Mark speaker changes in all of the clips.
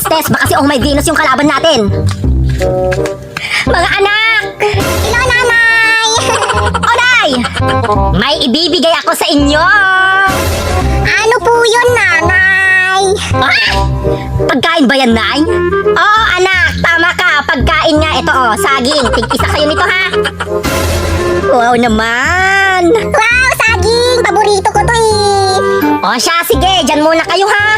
Speaker 1: Marites, baka si Oh My Venus yung kalaban natin. Mga anak!
Speaker 2: Hello, nanay!
Speaker 1: Onay! May ibibigay ako sa inyo!
Speaker 2: Ano po yun, nanay?
Speaker 1: Ah! Pagkain ba yan, Nay? Oo, anak, tama ka. Pagkain nga. Ito, oh, saging. Tig-isa kayo nito, ha? Wow naman!
Speaker 2: Wow, saging! Paborito ko to eh!
Speaker 1: O siya, sige. Diyan muna kayo, ha?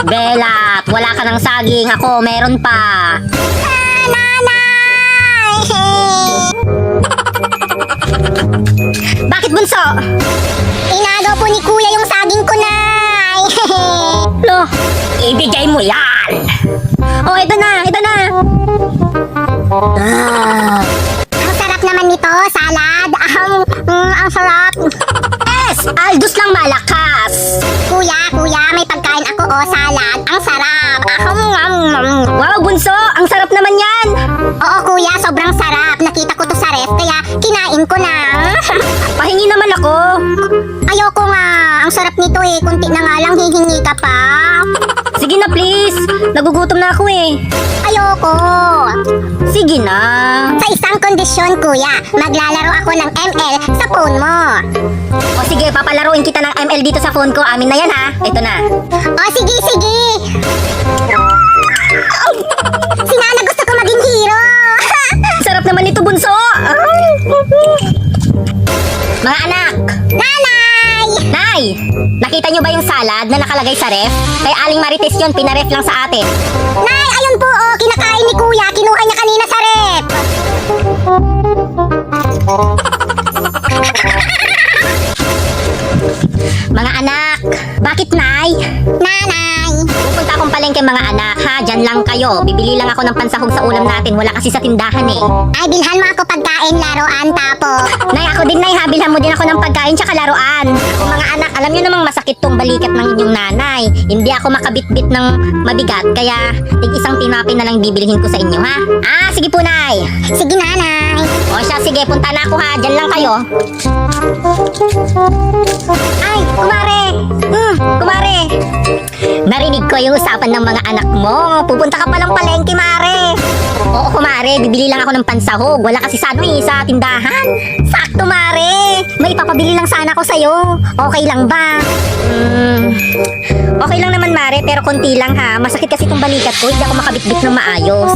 Speaker 1: Belat, wala ka ng saging. Ako, meron pa.
Speaker 2: Nanay!
Speaker 1: Bakit, bunso?
Speaker 2: Inagaw po ni kuya yung saging ko, nay!
Speaker 1: Lo, ibigay mo yan. Oh, ito na, ito na. Ah.
Speaker 2: Ang sarap naman nito, salad. Ang sarap.
Speaker 1: Yes, Aldous lang malakas.
Speaker 2: Kuya, may pagkain ako, oh, salad. Ang sarap.
Speaker 1: Wow, bunso, ang sarap naman yan.
Speaker 2: Oo, kuya, sobrang sarap. Nakita ko to sa ref, kaya kinain ko na.
Speaker 1: Pahingi naman ako.
Speaker 2: Ayoko nga. Ang sarap nito eh. Kunti na nga lang, hihingi ka pa.
Speaker 1: Sige na, please. Nagugutom na ako eh.
Speaker 2: Ayoko.
Speaker 1: Sige na.
Speaker 2: Sa isang kondisyon, kuya, maglalaro ako ng ML sa phone mo.
Speaker 1: O sige, papalaruin kita ng ML dito sa phone ko. Amin na yan, ha? Ito na.
Speaker 2: O, sige. Si Nana gusto ko maging hero.
Speaker 1: Sarap naman ito, bunso. Mga anak.
Speaker 2: Nanay!
Speaker 1: Nay, nakita nyo ba yung salad na nakalagay sa ref? Kay Aling Marites yun, pinaref lang sa atin.
Speaker 2: Nay, ayun po, oh, kinakain ni kuya. Kinuha niya kanina sa ref.
Speaker 1: Mga anak, bakit, Nay?
Speaker 2: Nanay!
Speaker 1: Pupunta akong palengke, mga anak, ha? Diyan lang kayo. Bibili lang ako ng pansahog sa ulam natin. Wala kasi sa tindahan eh.
Speaker 2: Ay, bilhan mo ako pagkain, laruan, tapo.
Speaker 1: Nay, ako din, Nay, ha? Bilhan mo din ako ng pagkain tsaka laruan. Ako, mga anak, alam nyo namang masakit tong balikat ng inyong nanay. Hindi ako makabitbit ng mabigat, kaya tig-isang tinapin na lang bibilihin ko sa inyo, ha? Ah, sige po, Nay.
Speaker 2: Sige, nanay.
Speaker 1: O siya, sige, punta na ako, ha? Diyan lang kayo. Ay, kumare! Kumare! Narinig ko yung usapan ng mga anak mo. Pupunta ka palang palengke, mare. Oo, kumare. Bibili lang ako ng pansahog. Wala kasi sa sa tindahan. Sakto, mare. May ipapabili lang sana ako sa'yo. Okay lang ba? Okay lang naman, mare. Pero konti lang, ha. Masakit kasi itong balikat ko. Hindi ako makabitbit ng maayos.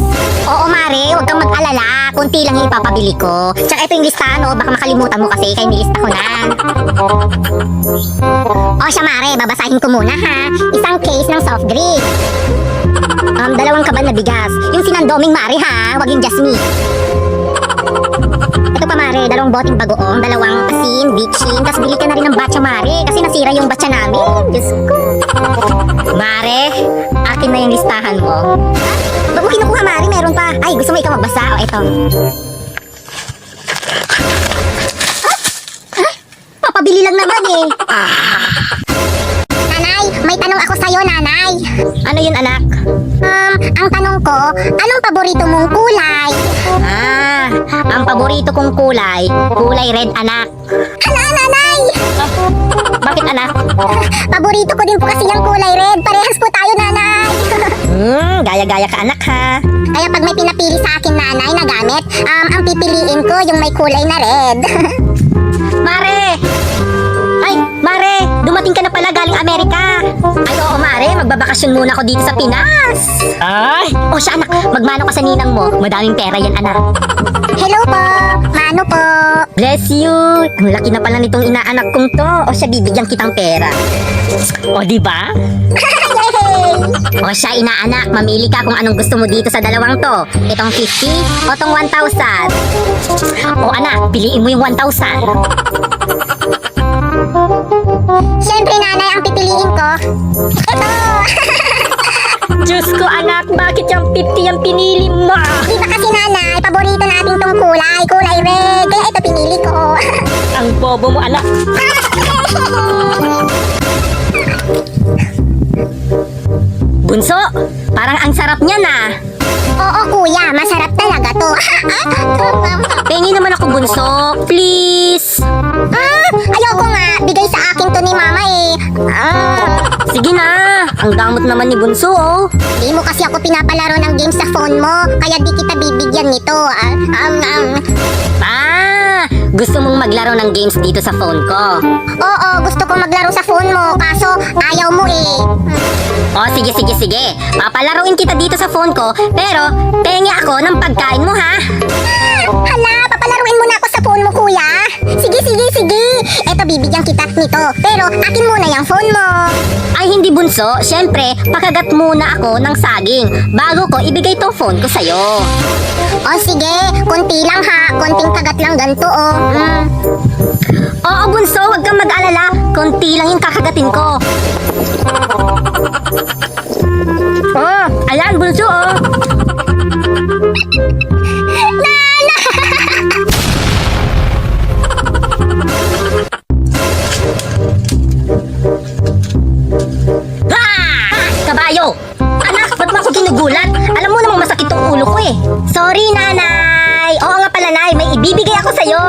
Speaker 1: Oo, mare. Huwag kang mag-alala. Konti lang yung ipapabili ko. Tsaka ito yung listahan, oh. Baka makalimutan mo kasi. Kaya nilista ko na.
Speaker 2: O siya, mare, babasahin ko muna, ha. Isang case ng soft drink.
Speaker 1: Dalawang kaban na bigas. Yung sinandoming, mare, ha. Wag yung Jasmine. Ito pa, mare. Dalawang boting bagoong. Dalawang asin, bitchin. Tapos bili ka na rin ng batcha, mare. Kasi nasira yung batcha namin. Diyos ko. Mare, akin na yung listahan mo. Ba't mo kinukuha, mare? Meron pa. Ay, gusto mo ikaw magbasa? O, ito. Papabili lang naman eh.
Speaker 2: Nanay, may tanong ako sa'yo, nanay.
Speaker 1: Ano yun, anak?
Speaker 2: Ang tanong ko, anong paborito mong kulay?
Speaker 1: Ang paborito kong kulay, kulay red, anak.
Speaker 2: Hala, nanay!
Speaker 1: Bakit, anak?
Speaker 2: Paborito ko din po kasi yung kulay red. Parehas po tayo, nanay.
Speaker 1: Gaya-gaya ka, anak, ha?
Speaker 2: Kaya pag may pinapili sa akin, nanay, na gamit, ang pipiliin ko yung may kulay na red.
Speaker 1: Mare! Ay, Mare! Dumating ka na pala galing Amerika. Ay, oo, Mare. Magbabakasyon muna ako dito sa Pinas. Ay! O siya, anak. Magmano ka sa ninang mo. Madaming pera yan, anak.
Speaker 2: Hello po! Mano po!
Speaker 1: Bless you! Ang laki na pala nitong inaanak kong to. O siya, bibigyan kitang pera. O, diba?
Speaker 2: Yay!
Speaker 1: O siya, inaanak. Mamili ka kung anong gusto mo dito sa dalawang to. Itong 50 o tong 1,000. O, anak. Piliin mo yung 1,000.
Speaker 2: Siyempre, nanay, ang pipiliin ko. Ito!
Speaker 1: Diyos ko, anak. Bakit yung 50 yung pinili mo?
Speaker 2: Di ba kasi, nanay, paborito natin tong kulay red. Kaya ito pinili ko.
Speaker 1: Ang bobo mo, anak. Bunso, parang ang sarap niya na.
Speaker 2: Oo, kuya, masarap talaga nito.
Speaker 1: Pengi naman ako, bunso. Please.
Speaker 2: Ayoko nga. Bigay sa akin to ni mama eh.
Speaker 1: Sige na. Ang damot naman ni bunso, oh.
Speaker 2: Di mo kasi ako pinapalaro ng game sa phone mo. Kaya di kita bibigyan nito.
Speaker 1: Gusto mong maglaro ng games dito sa phone ko.
Speaker 2: Oo, gusto ko maglaro sa phone mo. Kaso, ayaw mo eh.
Speaker 1: O, sige. Papalaruin kita dito sa phone ko, pero pengi ako ng pagkain mo, ha?
Speaker 2: Hala, papalaruin mo na ako sa phone mo, kuya. Sige. Eto, bibigyan kita nito. Pero, akin muna yung phone mo.
Speaker 1: Ay, hindi, bunso. Siyempre, pakagat muna ako ng saging bago ko ibigay tong phone ko sa'yo.
Speaker 2: O, sige. Konti lang ha. Konting kagat lang ganito, oh.
Speaker 1: Oo, bunso. Huwag kang mag-alala. Konti lang yung kakagatin ko. Oh, ayan, bunso, oh. Kabayo! Anak, ba't mo ako ginugulat? Alam mo namang masakit tong ulo ko eh. Sorry, nanay. Oo nga pala, nay. May ibibigay ako sa'yo.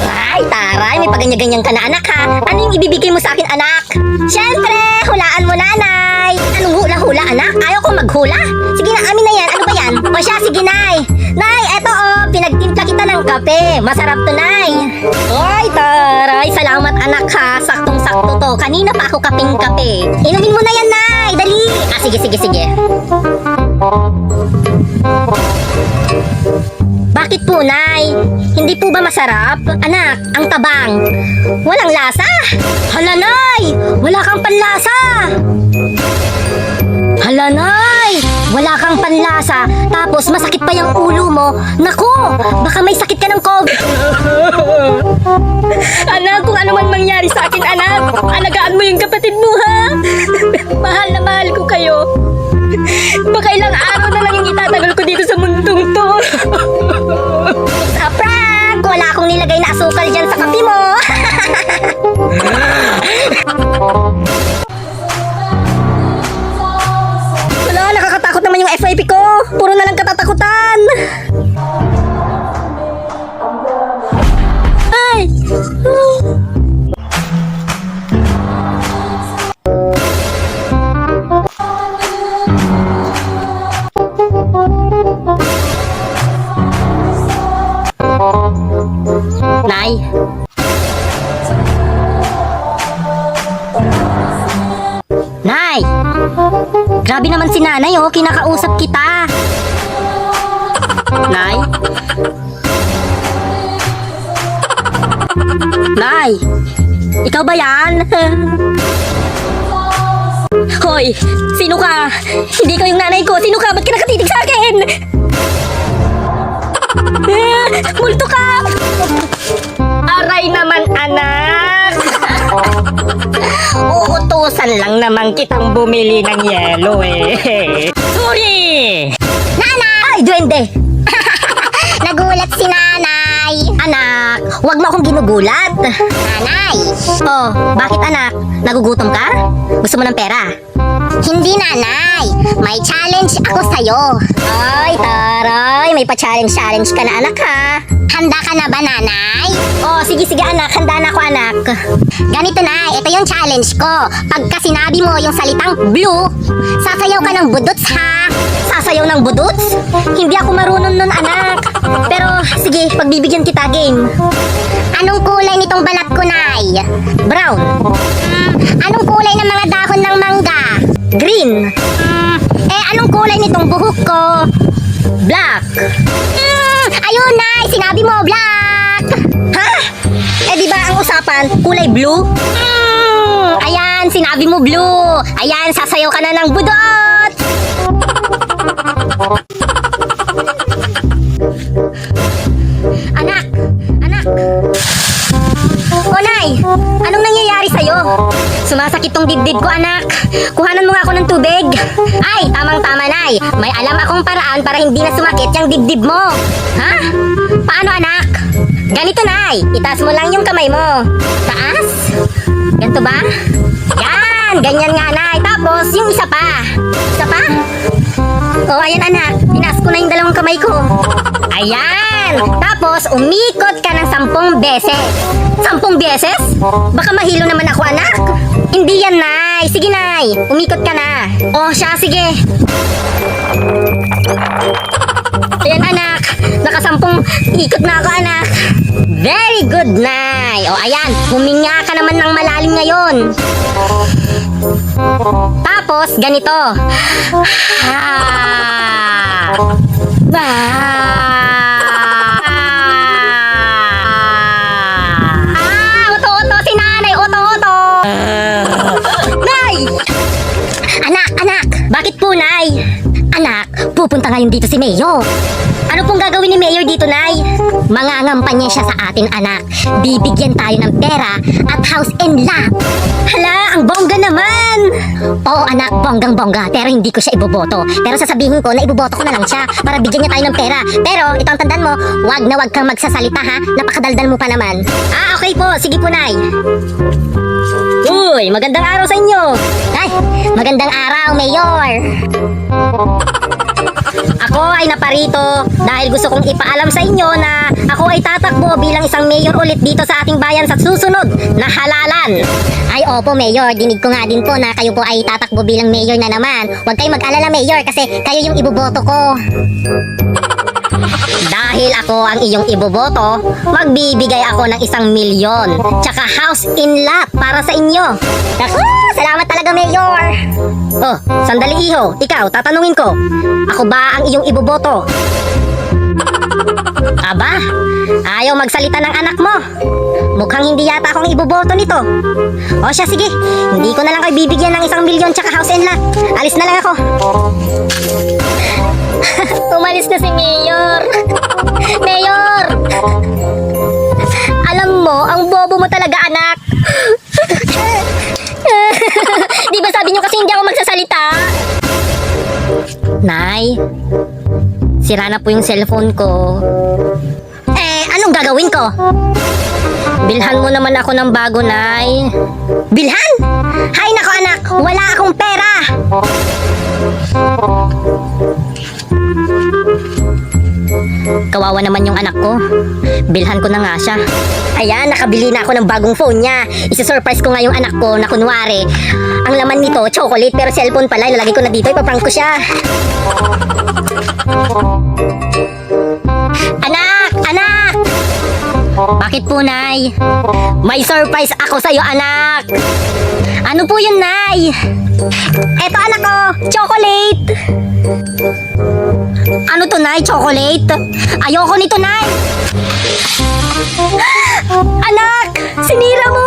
Speaker 1: Ay, taray. May paganya-ganyan ka na, anak, ha? Ano yung ibibigay mo sa akin, anak? Siyempre, hulaan mo, nanay. Anong hula-hula, anak? Ayaw ko maghula. Sige na, amin na yan. Ano ba yan? O siya, sige, nay. Nay, eto, oh. Pinagtimpla kita ng kape. Masarap to, nay. Ay, taray. Salamat, anak, ha. Saktong-sakto to. Kanina pa ako kaping-kape. Inumin mo na yan, nay. Dali. Sige. Bakit po, nay? Hindi po ba masarap? Anak, ang tabang. Walang lasa. Hala, nay! Wala kang panlasa. Hala, nay! Wala kang panlasa. Tapos masakit pa yung ulo mo. Naku! Baka may sakit ka ng COVID. Anak, kung ano man mangyari sa akin, anak, alagaan mo yung kapatid mo, ha? Mahal na mahal ko kayo. Baka ilang araw na lang yung itatagal ko dito sa mundong to. Sa prank! Wala akong nilagay na asukal dyan sa kape mo. Wala, nakakatakot naman yung FYP ko. Puro na lang katatakutan. Ay! Nay? Nay! Grabe naman si nanay, oh. Kinakausap kita. Nay? Nay! Ikaw ba yan? Hoy! Sino ka? Hindi ko yung nanay ko. Sino ka? Ba't ka nakatitig sa akin? Multo ka! Aray naman, anak! Uutusan lang naman kitang bumili ng yelo eh. Sorry!
Speaker 2: Nanay!
Speaker 1: Ay, duwende!
Speaker 2: Nagulat si nanay.
Speaker 1: Anak, wag mo akong ginugulat.
Speaker 2: Nanay!
Speaker 1: Oh, bakit anak? Nagugutom ka? Gusto mo ng pera?
Speaker 2: Hindi, nanay. May challenge ako sa'yo.
Speaker 1: Ay, taray, may pa-challenge ka na, anak, ha?
Speaker 2: Handa ka na ba, nanay?
Speaker 1: Oh, sige anak, handa na ako, anak.
Speaker 2: Ganito na, ito yung challenge ko. Pagka sinabi mo yung salitang blue, sasayaw ka ng budots, ha?
Speaker 1: Sasayaw ng budots? Hindi ako marunong nun, anak. Pero, sige, pagbibigyan kita, game.
Speaker 2: Anong kulay nitong balat ko, nay?
Speaker 1: Brown.
Speaker 2: Anong kulay ng mga dahon ng mangga?
Speaker 1: Green.
Speaker 2: Anong kulay nitong buhok ko?
Speaker 1: Black.
Speaker 2: Ayun, nay, sinabi mo, black!
Speaker 1: Ha? Eh, di ba ang usapan, kulay blue? Ayan, sinabi mo blue. Ayan, sasayaw ka na ng budot. Anak! O, Nay! Anong nangyayari sa'yo? Sumasakit tong dibdib ko, anak. Kuhanan mo nga ako ng tubig. Ay, tamang-tama, Nay. May alam akong paraan para hindi na sumakit yung dibdib mo. Ha? Paano, anak? Ganito, Nay. Itaas mo lang yung kamay mo. Taas? Ganito ba? Yan! Ganyan nga, Nay. Tapos, yung isa pa. Isa pa? Oh, ayan anak. Pinas ko na yung dalawang kamay ko. Ayan. Tapos, umikot ka ng 10 beses. 10 beses? Baka mahilo naman ako, anak. Hindi yan, Nay. Sige, Nay. Umikot ka na. Oh, siya, sige. Ayan, anak. Naka-10 ikot na ako, anak. Very good, Nay. O, ayan. Huminga ka naman ng malalim ngayon. Tapos, ganito. Uto-uto si nanay. Uto-uto. Nay!
Speaker 2: Anak!
Speaker 1: Bakit po, Nay? Anak, pupunta ngayon dito si Mayor. Ano pong gagawin ni Mayor dito, Nay? Mangangampanya siya sa atin, anak. Bibigyan tayo ng pera at house and lot. Hala, ang bongga naman! Oo, anak, bonggang-bongga. Pero hindi ko siya iboboto. Pero sasabihin ko na iboboto ko na lang siya para bigyan niya tayo ng pera. Pero, ito ang tandaan mo, wag na wag kang magsasalita, ha? Napakadaldal mo pa naman. Ah, okay po. Sige po, Nay. Uy, magandang araw sa inyo. Ay, magandang araw, Mayor. Ako ay naparito dahil gusto kong ipaalam sa inyo na ako ay tatakbo bilang isang mayor ulit dito sa ating bayan sa susunod na halalan. Ay opo, Mayor, dinig ko nga din po na kayo po ay tatakbo bilang mayor na naman. Huwag kayong mag-alala, Mayor, kasi kayo yung iboboto ko. Dahil ako ang iyong iboboto, magbibigay ako ng 1,000,000 tsaka house in lot para sa inyo. Naku, salamat talaga, Mayor. Oh, sandali iho, ikaw, tatanungin ko. Ako ba ang iyong iboboto? Aba, ayaw magsalita ng anak mo. Mukhang hindi yata akong iboboto nito. O siya, sige, hindi ko na lang kayo bibigyan ng 1,000,000 tsaka house and lot. Alis na lang ako. Umalis na si Mayor. Mayor! Alam mo, ang bobo mo talaga, anak. Di ba sabi niyo kasi hindi ako magsasalita? Nay, sira na po yung cellphone ko. Eh, anong gagawin ko? Bilhan mo naman ako ng bago, Nay. Bilhan? Hay nako, anak, wala akong pera. Kawawa naman yung anak ko. Bilhan ko na nga siya. Ayan, nakabili na ako ng bagong phone niya. Isi-surprise ko nga yung anak ko na kunwari, ang laman nito, chocolate, pero cellphone pala. Ilalagay ko na dito, ipaprank ko siya. Anak! Anak! Bakit po, Nay? May surprise ako sa'yo, anak! Ano po yun, Nay? Eto, anak ko! Chocolate! Ano to, Nay? Chocolate? Ayoko nito, Nay! Anak! Sinira mo